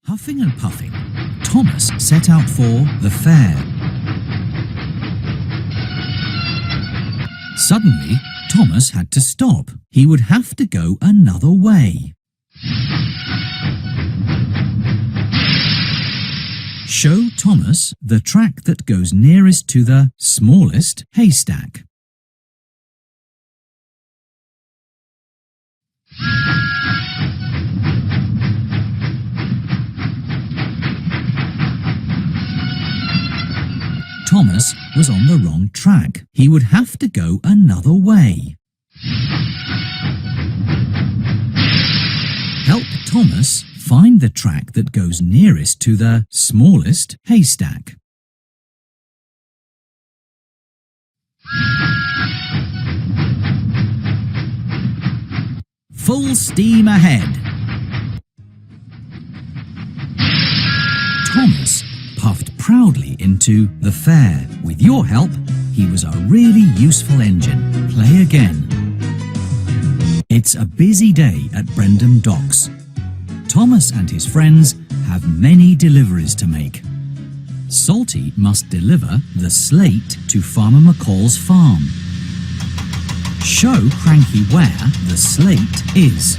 Huffing and puffing, Thomas set out for the fair. Suddenly, Thomas had to stop. He would have to go another way. Show Thomas the track that goes nearest to the smallest haystack. Thomas was on the wrong track. He would have to go another way. Help Thomas find the track that goes nearest to the smallest haystack. Full steam ahead. Thomas puffed proudly into the fair. With your help, he was a really useful engine. Play again. It's a busy day at Brendam Docks. Thomas and his friends have many deliveries to make. Salty must deliver the slate to Farmer McCall's farm. Show Cranky where the slate is.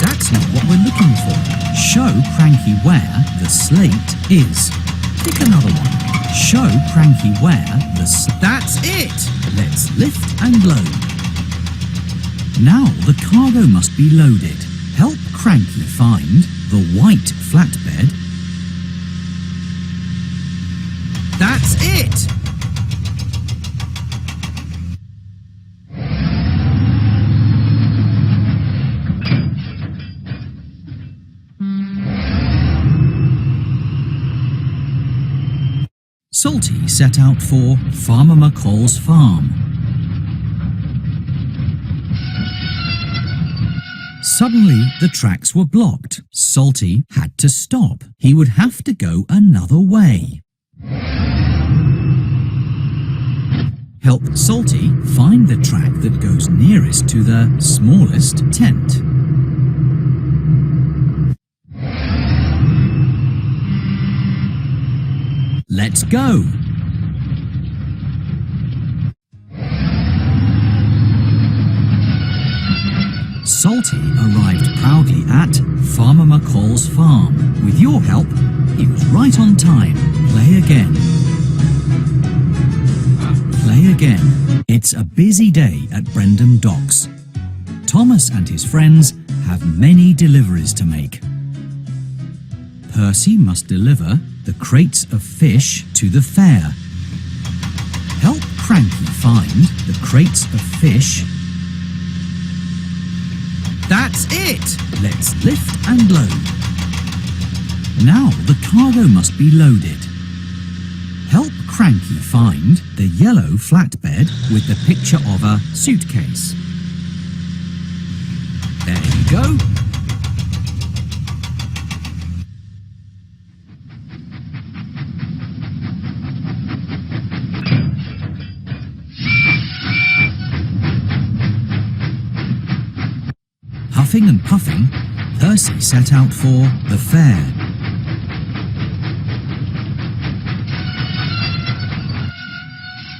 That's not what we're looking for. Show Cranky where the slate is. Pick another one. Show Cranky where the That's it! Let's lift and load. Now the cargo must be loaded. Help Cranky find the white flatbed. That's it! Salty set out for Farmer McCall's farm. Suddenly, the tracks were blocked. Salty had to stop. He would have to go another way. Help Salty find the track that goes nearest to the smallest tent. Let's go! Salty arrived proudly at Farmer McCall's farm. With your help, he was right on time. Play again. Play again. It's a busy day at Brendam Docks. Thomas and his friends have many deliveries to make. Percy must deliver the crates of fish to the fair. Help Cranky find the crates of fish. That's it! Let's lift and load. Now the cargo must be loaded. Help Cranky find the yellow flatbed with the picture of a suitcase. There you go. Huffing and puffing, Percy set out for the fair.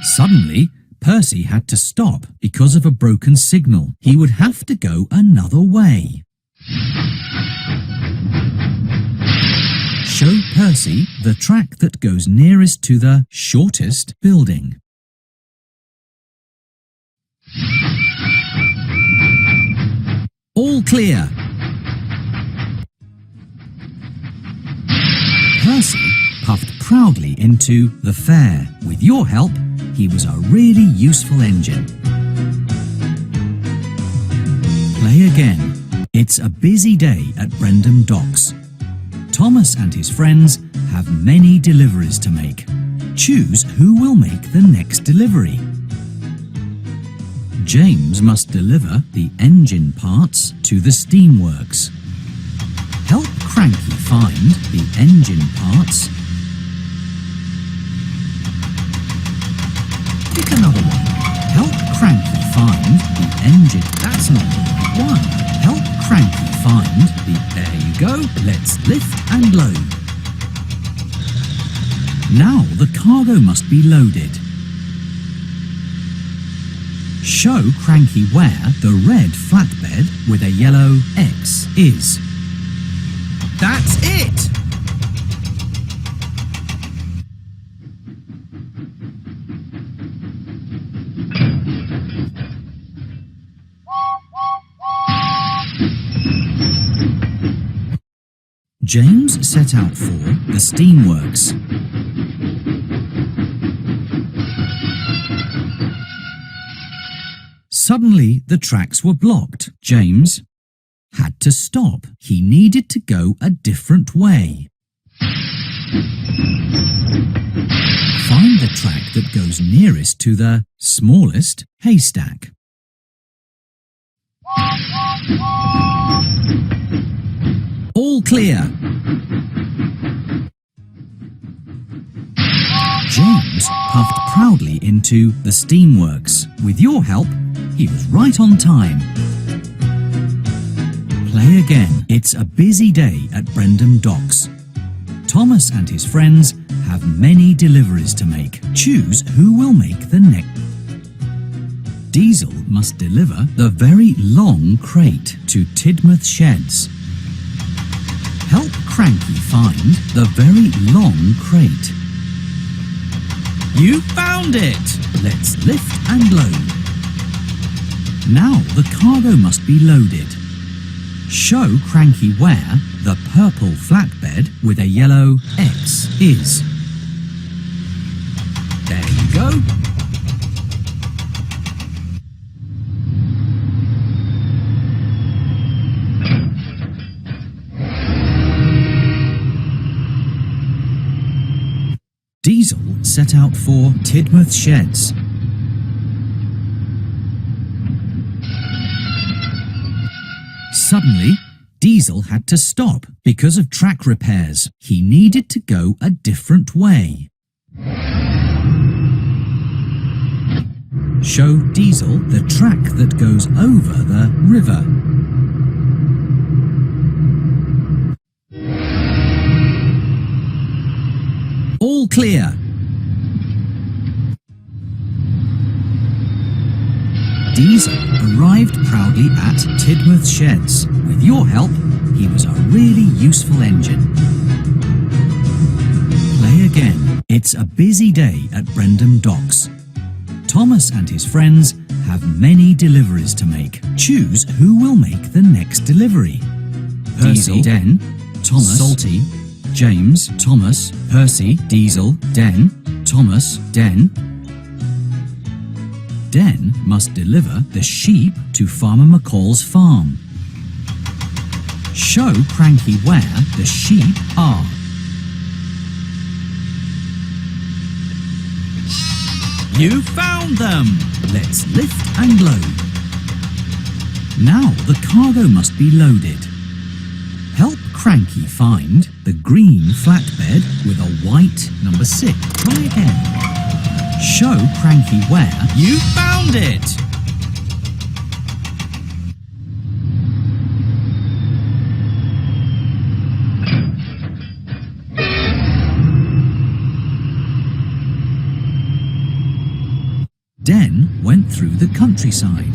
Suddenly, Percy had to stop because of a broken signal. He would have to go another way. Show Percy the track that goes nearest to the shortest building. All clear. Percy puffed proudly into the fair. With your help, he was a really useful engine. Play again. It's a busy day at Brendam Docks. Thomas and his friends have many deliveries to make. Choose who will make the next delivery. James must deliver the engine parts to the steamworks. Help Cranky find the engine parts. Pick another one. Help Cranky find the engine. That's not the right one. Help Cranky Let's lift and load. Now the cargo must be loaded. Show Cranky where the red flatbed with a yellow X is. That's it! James set out for the steamworks. Suddenly, the tracks were blocked. James had to stop. He needed to go a different way. Find the track that goes nearest to the smallest haystack. All clear. James puffed proudly into the steamworks. With your help, he was right on time. Play again. It's a busy day at Brendam Docks. Thomas and his friends have many deliveries to make. Choose who will make the next. Diesel must deliver the very long crate to Tidmouth Sheds. Help Cranky find the very long crate. You found it! Let's lift and load. Now the cargo must be loaded. Show Cranky where the purple flatbed with a yellow X is. There you go. Diesel set out for Tidmouth Sheds. Suddenly, Diesel had to stop because of track repairs. He needed to go a different way. Show Diesel the track that goes over the river. All clear. Diesel arrived proudly at Tidmouth Sheds. With your help, he was a really useful engine. Play again. It's a busy day at Brendam Docks. Thomas and his friends have many deliveries to make. Choose who will make the next delivery. Percy, Den, Thomas, Salty, James, Thomas, Percy, Diesel, Den, Thomas, Den. Den must deliver the sheep to Farmer McCall's farm. Show Cranky where the sheep are. You found them! Let's lift and load. Now the cargo must be loaded. Help Cranky find the green flatbed with a white number 6. Try again. Show Cranky where you found it! Den went through the countryside.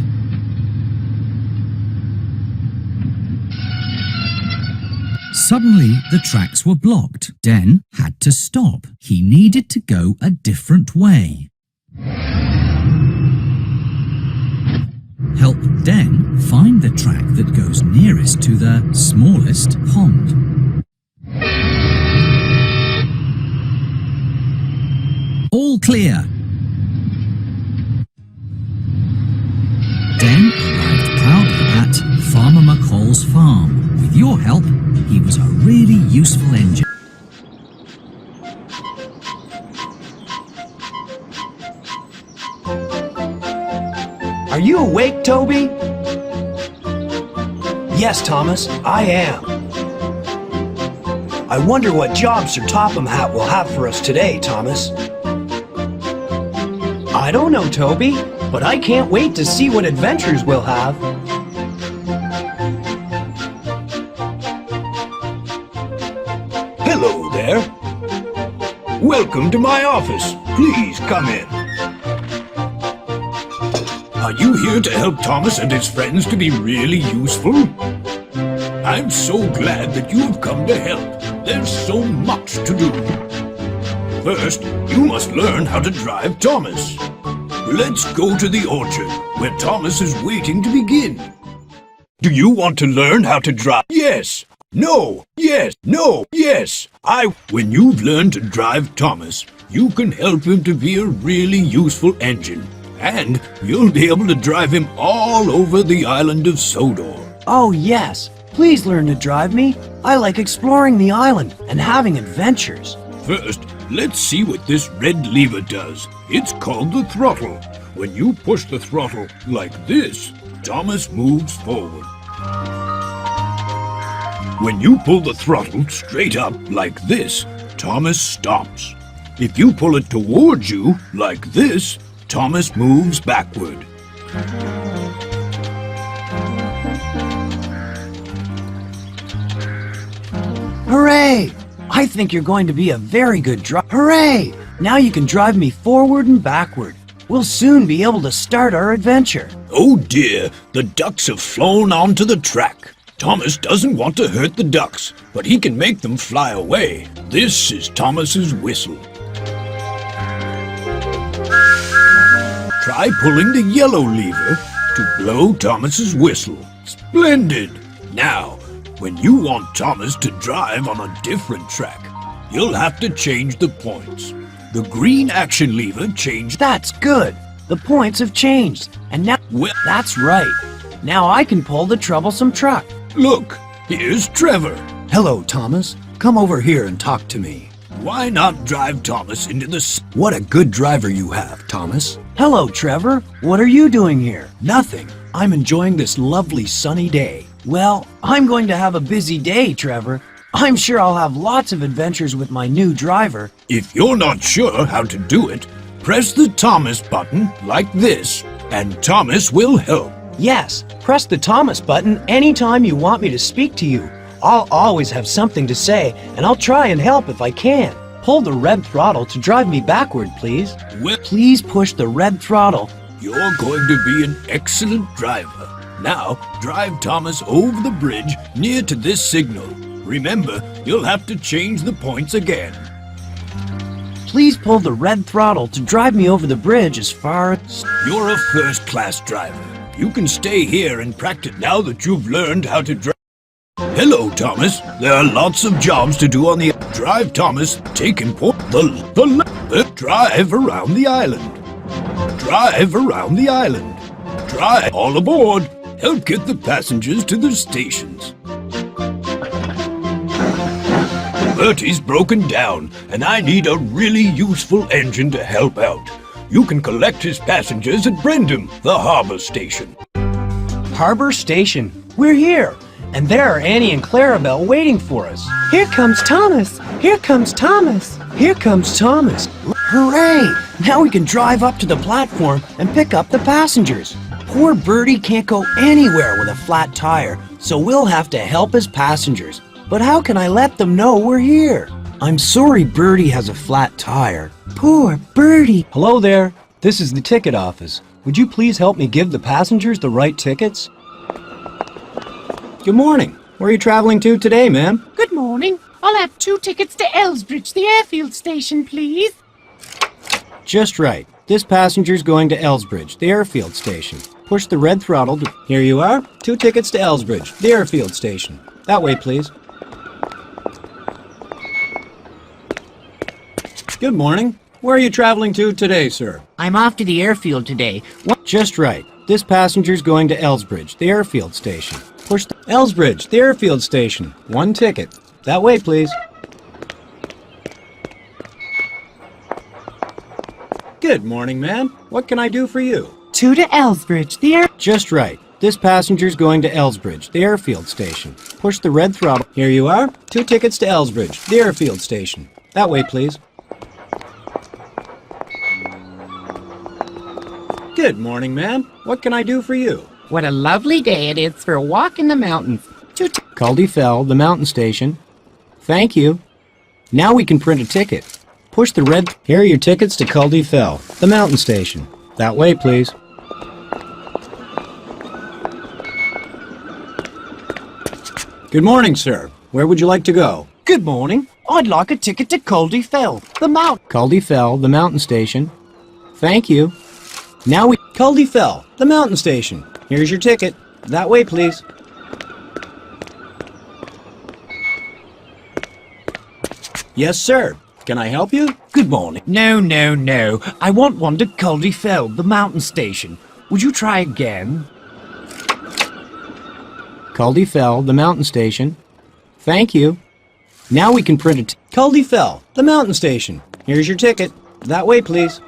Suddenly, the tracks were blocked. Den had to stop. He needed to go a different way. Help Den find the track that goes nearest to the smallest pond. All clear. Den arrived proudly at Farmer McCall's farm. With your help, he was a really useful engine. Are you awake, Toby? Yes, Thomas, I am. I wonder what job Sir Topham Hatt will have for us today, Thomas. I don't know, Toby, but I can't wait to see what adventures we'll have. Welcome to my office. Please come in. Are you here to help Thomas and his friends to be really useful? I'm so glad that you have come to help. There's so much to do. First, you must learn how to drive Thomas. Let's go to the orchard, where Thomas is waiting to begin. Do you want to learn how to drive? Yes. No. Yes. No. Yes. When you've learned to drive Thomas, you can help him to be a really useful engine. And you'll be able to drive him all over the island of Sodor. Oh, yes. Please learn to drive me. I like exploring the island and having adventures. First, let's see what this red lever does. It's called the throttle. When you push the throttle like this, Thomas moves forward. When you pull the throttle straight up like this, Thomas stops. If you pull it towards you like this, Thomas moves backward. Hooray! I think you're going to be a very good driver. Hooray! Now you can drive me forward and backward. We'll soon be able to start our adventure. Oh dear, the ducks have flown onto the track. Thomas doesn't want to hurt the ducks, but he can make them fly away. This is Thomas's whistle. Try pulling the yellow lever to blow Thomas's whistle. Splendid! Now, when you want Thomas to drive on a different track, you'll have to change the points. The green action lever changed. That's good. The points have changed. And now... Well, that's right. Now I can pull the troublesome truck. look, here's Trevor. Hello, Thomas. Come over here and talk to me. Why not drive Thomas into the... What a good driver you have, Thomas. Hello, Trevor. What are you doing here? Nothing. I'm enjoying this lovely sunny day. Well, I'm going to have a busy day, Trevor. I'm sure I'll have lots of adventures with my new driver. If you're not sure how to do it, press the Thomas button like this, and Thomas will help. Yes, press the Thomas button anytime you want me to speak to you. I'll always have something to say, and I'll try and help if I can. Pull the red throttle to drive me backward, please. Well, Please push the red throttle. you're going to be an excellent driver. Now, drive Thomas over the bridge near to this signal. Remember, you'll have to change the points again. Please pull the red throttle to drive me over the bridge as far as... You're a first-class driver. You can stay here and practice now that you've learned how to drive. Hello, Thomas. There are lots of jobs to do on the... Drive, Thomas. Take important... Drive around the island. Drive around the island. Drive all aboard. Help get the passengers to the stations. Bertie's broken down, and I need a really useful engine to help out. You can collect his passengers at Brendam, the harbor station. Harbor Station. We're here. And there are Annie and Clarabelle waiting for us. Here comes Thomas. Here comes Thomas. Here comes Thomas. Hooray! Now we can drive up to the platform and pick up the passengers. Poor Bertie can't go anywhere with a flat tire, so we'll have to help his passengers. But how can I let them know we're here? I'm sorry Bertie has a flat tire. Poor Bertie. Hello there. This is the ticket office. Would you please help me give the passengers the right tickets? Good morning. Where are you traveling to today, ma'am? Good morning. I'll have 2 tickets to Elsbridge, the airfield station, please. Just right. This passenger's going to Elsbridge, the airfield station. Push the red throttle to... Here you are. 2 tickets to Elsbridge, the airfield station. That way, please. Good morning. Where are you traveling to today, sir? I'm off to the airfield today. Just right. This passenger's going to Elsbridge, the airfield station. Push the... Elsbridge, the airfield station. 1 ticket. That way, please. Good morning, ma'am. What can I do for you? 2 to Elsbridge, the air... Just right. This passenger's going to Elsbridge, the airfield station. Push the red throttle. Here you are. 2 tickets to Elsbridge, the airfield station. That way, please. Good morning, ma'am. What can I do for you? What a lovely day it is for a walk in the mountains. Caldy Fell, the mountain station. Thank you. Now we can print a ticket. Push the red. Here are your tickets to Cul de Fel, the mountain station. That way, please. Good morning, sir. Where would you like to go? Good morning. I'd like a ticket to Cul de Fel, the mount. Cul de Fel, the mountain station. Thank you. Now we... Cul de Fel, the mountain station. Here's your ticket. That way, please. Yes, sir. Can I help you? Good morning. No. I want one to Cul de Fel, the mountain station. Would you try again? Cul de Fel, the mountain station. Thank you. Now we can print it. Cul de Fel, the mountain station. Here's your ticket. That way, please.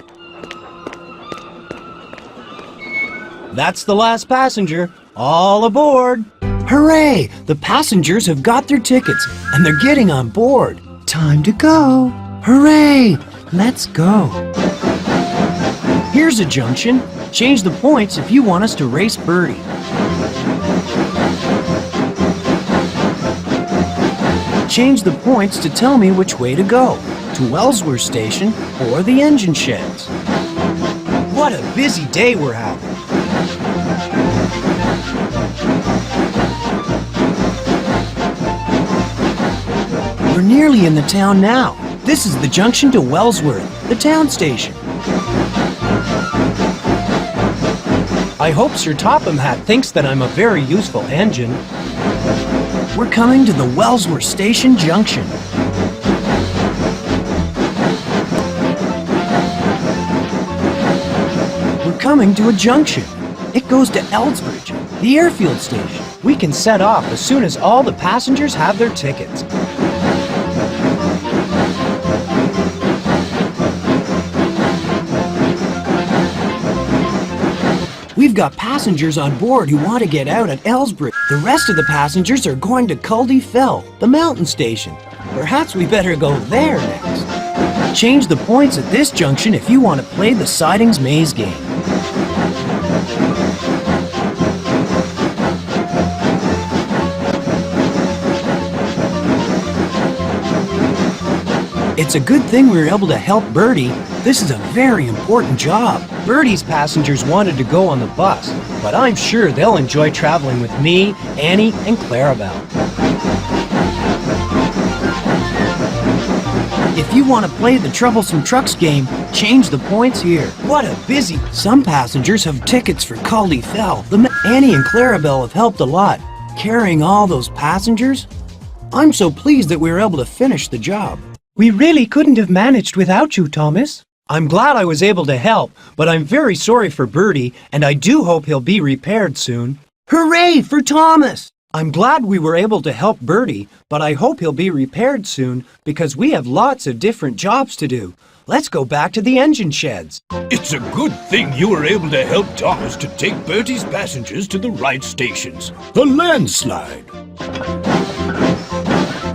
That's the last passenger. All aboard! Hooray! The passengers have got their tickets, and they're getting on board. Time to go. Hooray! Let's go. Here's a junction. Change the points if you want us to race Birdie. Change the points to tell me which way to go, to Wellsworth Station or the engine sheds. What a busy day we're having. We're nearly in the town now. This is the junction to Wellsworth, the town station. I hope Sir Topham Hatt thinks that I'm a very useful engine. We're coming to the Wellsworth Station Junction. We're coming to a junction. It goes to Elsbridge, the airfield station. We can set off as soon as all the passengers have their tickets. We've got passengers on board who want to get out at Elsbridge. The rest of the passengers are going to Cul de Fel, the mountain station. Perhaps we better go there next. Change the points at this junction if you want to play the Sidings Maze game. It's a good thing we were able to help Birdie. This is a very important job. Birdie's passengers wanted to go on the bus, but I'm sure they'll enjoy traveling with me, Annie, and Clarabelle. If you want to play the Troublesome Trucks game, change the points here. What a busy... Some passengers have tickets for Cul de Fel. Annie and Clarabelle have helped a lot, carrying all those passengers. I'm so pleased that we were able to finish the job. We really couldn't have managed without you, Thomas. I'm glad I was able to help, but I'm very sorry for Birdie, and I do hope he'll be repaired soon. Hooray for Thomas! I'm glad we were able to help Birdie, but I hope he'll be repaired soon because we have lots of different jobs to do. Let's go back to the engine sheds. It's a good thing you were able to help Thomas to take Bertie's passengers to the right stations. A landslide.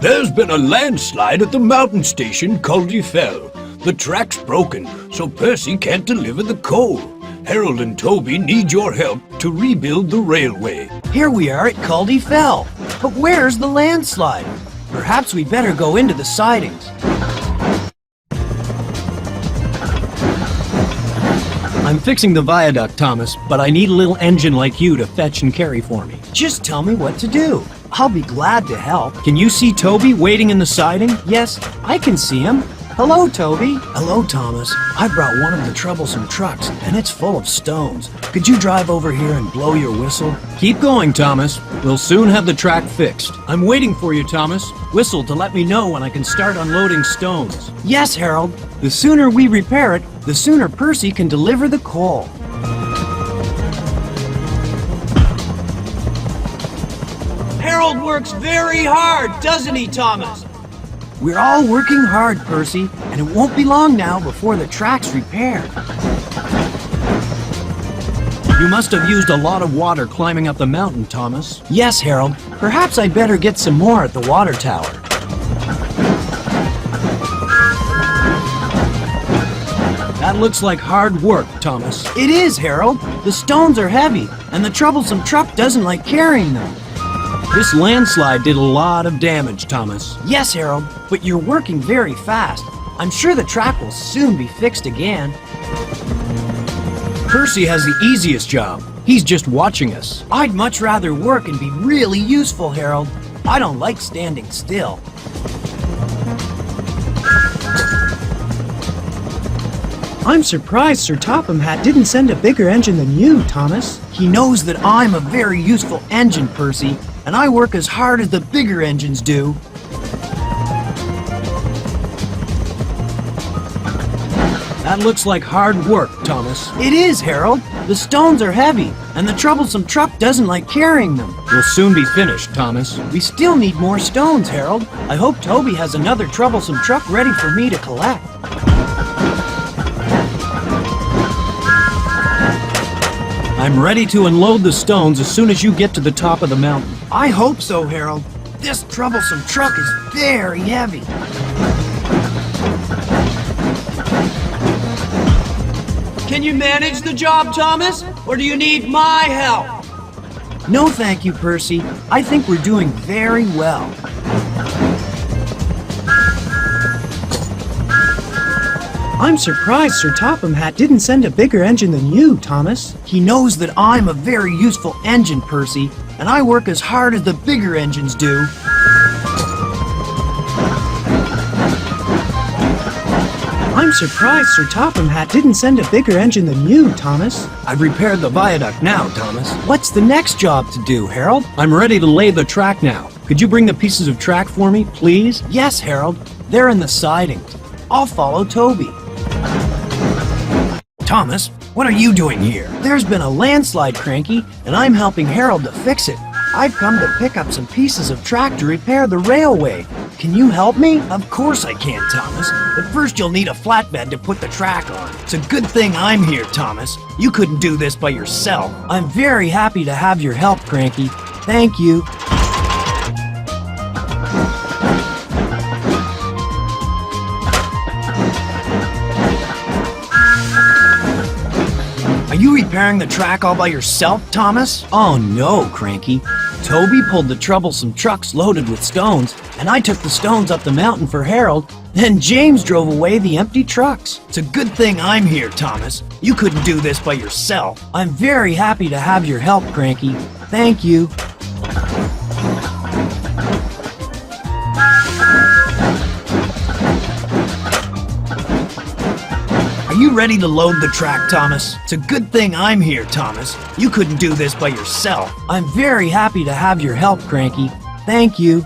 There's been a landslide at the mountain station, Cul de Fel. The track's broken, so Percy can't deliver the coal. Harold and Toby need your help to rebuild the railway. Here we are at Cul de Fel, but where's the landslide? Perhaps we better go into the sidings. I'm fixing the viaduct, Thomas, but I need a little engine like you to fetch and carry for me. Just tell me what to do. I'll be glad to help. Can you see Toby waiting in the siding? Yes, I can see him. Hello, Toby. Hello, Thomas. I brought one of the troublesome trucks, and it's full of stones. Could you drive over here and blow your whistle? Keep going, Thomas. We'll soon have the track fixed. I'm waiting for you, Thomas. Whistle to let me know when I can start unloading stones. Yes, Harold. The sooner we repair it, the sooner Percy can deliver the coal. Harold works very hard, doesn't he, Thomas? We're all working hard, Percy, and it won't be long now before the track's repaired. You must have used a lot of water climbing up the mountain, Thomas. Yes, Harold. Perhaps I'd better get some more at the water tower. That looks like hard work, Thomas. It is, Harold. The stones are heavy, and the troublesome truck doesn't like carrying them. This landslide did a lot of damage, Thomas. Yes, Harold, but you're working very fast. I'm sure the track will soon be fixed again. Percy has the easiest job. He's just watching us. I'd much rather work and be really useful, Harold. I don't like standing still. I'm surprised Sir Topham Hatt didn't send a bigger engine than you, Thomas. He knows that I'm a very useful engine, Percy, and I work as hard as the bigger engines do. That looks like hard work, Thomas. It is, Harold. The stones are heavy, and the troublesome truck doesn't like carrying them. We'll soon be finished, Thomas. We still need more stones, Harold. I hope Toby has another troublesome truck ready for me to collect. I'm ready to unload the stones as soon as you get to the top of the mountain. I hope so, Harold. This troublesome truck is very heavy. Can you manage the job, Thomas? Or do you need my help? No, thank you, Percy. I think we're doing very well. I'm surprised Sir Topham Hatt didn't send a bigger engine than you, Thomas. He knows that I'm a very useful engine, Percy, and I work as hard as the bigger engines do. I'm surprised Sir Topham Hatt didn't send a bigger engine than you, Thomas. I've repaired the viaduct now, Thomas. What's the next job to do, Harold? I'm ready to lay the track now. Could you bring the pieces of track for me, please? Yes, Harold. They're in the siding. I'll follow Toby. Thomas, what are you doing here? There's been a landslide, Cranky, and I'm helping Harold to fix it. I've come to pick up some pieces of track to repair the railway. Can you help me? Of course I can, Thomas. But first you'll need a flatbed to put the track on. It's a good thing I'm here, Thomas. You couldn't do this by yourself. I'm very happy to have your help, Cranky. Thank you. Are you repairing the track all by yourself, Thomas? Oh no, Cranky. Toby pulled the troublesome trucks loaded with stones, and I took the stones up the mountain for Harold. Then James drove away the empty trucks. It's a good thing I'm here, Thomas. You couldn't do this by yourself. I'm very happy to have your help, Cranky. Thank you. Are you ready to load the track, Thomas? It's a good thing I'm here, Thomas. You couldn't do this by yourself. I'm very happy to have your help, Cranky. Thank you.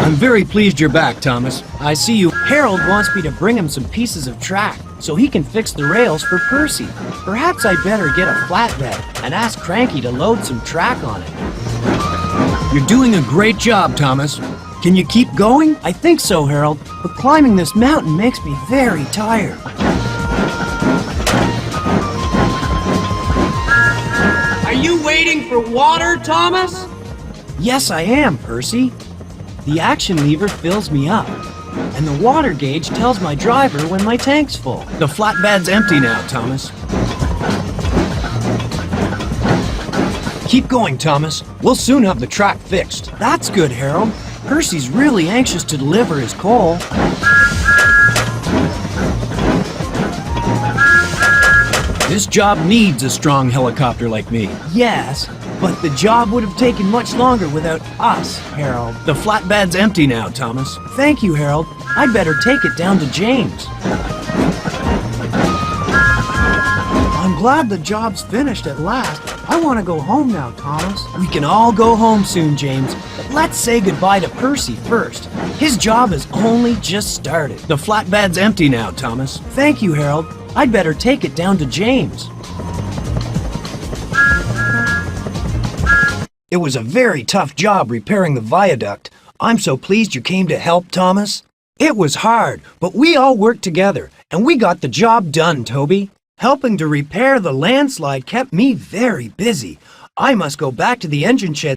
I'm very pleased you're back, Thomas. I see you. Harold wants me to bring him some pieces of track so he can fix the rails for Percy. Perhaps I'd better get a flatbed and ask Cranky to load some track on it. You're doing a great job, Thomas. Can you keep going? I think so, Harold, but climbing this mountain makes me very tired. Are you waiting for water, Thomas? Yes, I am, Percy. The action lever fills me up, and the water gauge tells my driver when my tank's full. The flatbed's empty now, Thomas. Keep going, Thomas. We'll soon have the track fixed. That's good, Harold. Percy's really anxious to deliver his coal. This job needs a strong helicopter like me. Yes, but the job would have taken much longer without us, Harold. The flatbed's empty now, Thomas. Thank you, Harold. I'd better take it down to James. I'm glad the job's finished at last. I want to go home now, Thomas. We can all go home soon, James. But let's say goodbye to Percy first. His job has only just started. The flatbed's empty now, Thomas. Thank you, Harold. I'd better take it down to James. It was a very tough job repairing the viaduct. I'm so pleased you came to help, Thomas. It was hard, but we all worked together, and we got the job done, Toby. Helping to repair the landslide kept me very busy. I must go back to the engine shed